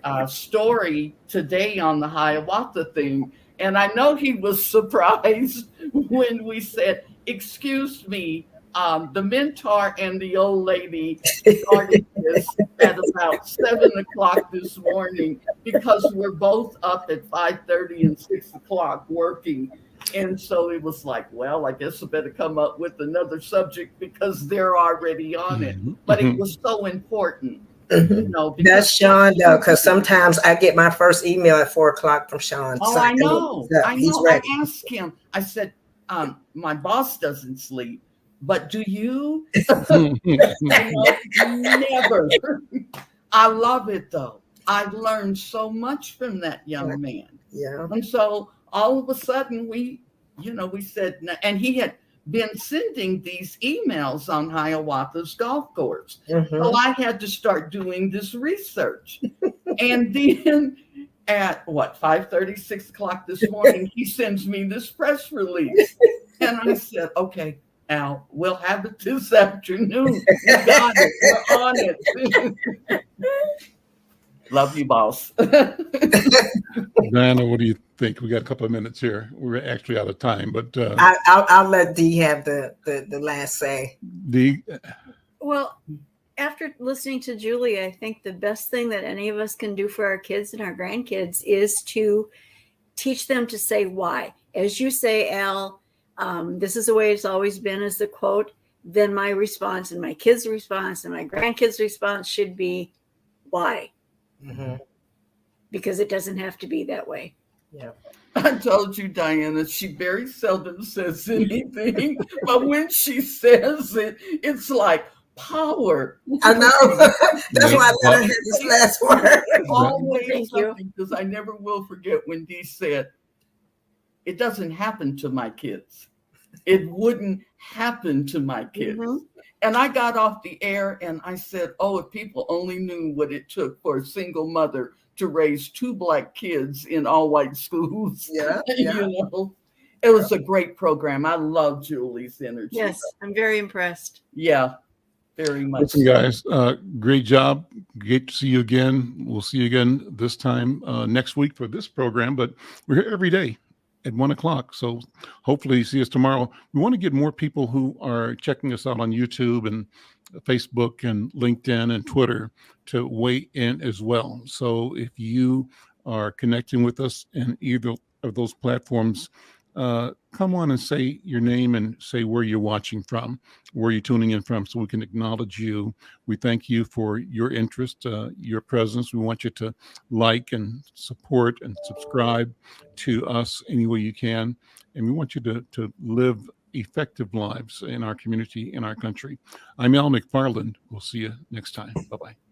a story today on the Hiawatha thing. And I know he was surprised when we said, excuse me, the mentor and the old lady started this at about 7:00 this morning because we're both up at 5:30 and 6:00 working. And so it was like, well, I guess I better come up with another subject because they're already on it. But it was so important, you know. That's Sean, though, because sometimes I get my first email at 4:00 from Sean. Oh, So I know. He's I ready. asked him, I said, my boss doesn't sleep, but do you? Never. I love it, though. I've learned so much from that young man. Yeah. And so all of a sudden we said, and he had been sending these emails on Hiawatha's golf course. So I had to start doing this research. And then at 5:30, 6 o'clock this morning, he sends me this press release. And I said, okay, Al, we'll have it this afternoon. We got it. We're on it. Love you, boss. Diana, what do you think? We got a couple of minutes here. We're actually out of time, but I'll let Dee have the last say. Dee? Well, after listening to Julie, I think the best thing that any of us can do for our kids and our grandkids is to teach them to say why. As you say, Al, this is the way it's always been, is the quote. Then my response and my kids' response and my grandkids' response should be why. Because it doesn't have to be that way. Yeah. I told you, Diana, she very seldom says anything, but when she says it, it's like power. I know. That's why I let her have this last word. Always Thank something, because I never will forget when Dee said, it doesn't happen to my kids. It wouldn't happen to my kids. And I got off the air and I said, oh, if people only knew what it took for a single mother to raise 2 Black kids in all white schools. Yeah. You know, it was a great program. I love Julie's energy. Yes, I'm very impressed. Yeah, very much. Listen, guys, great job. Great to see you again. We'll see you again this time next week for this program, but we're here every day at 1 o'clock. So hopefully you see us tomorrow. We want to get more people who are checking us out on YouTube and Facebook and LinkedIn and Twitter to weigh in as well. So if you are connecting with us in either of those platforms, come on and say your name and say where you're watching from, where you're tuning in from, so we can acknowledge you. We thank you for your interest, your presence. We want you to like and support and subscribe to us any way you can. And we want you to live effective lives in our community, in our country. I'm Al McFarlane. We'll see you next time. Bye-bye.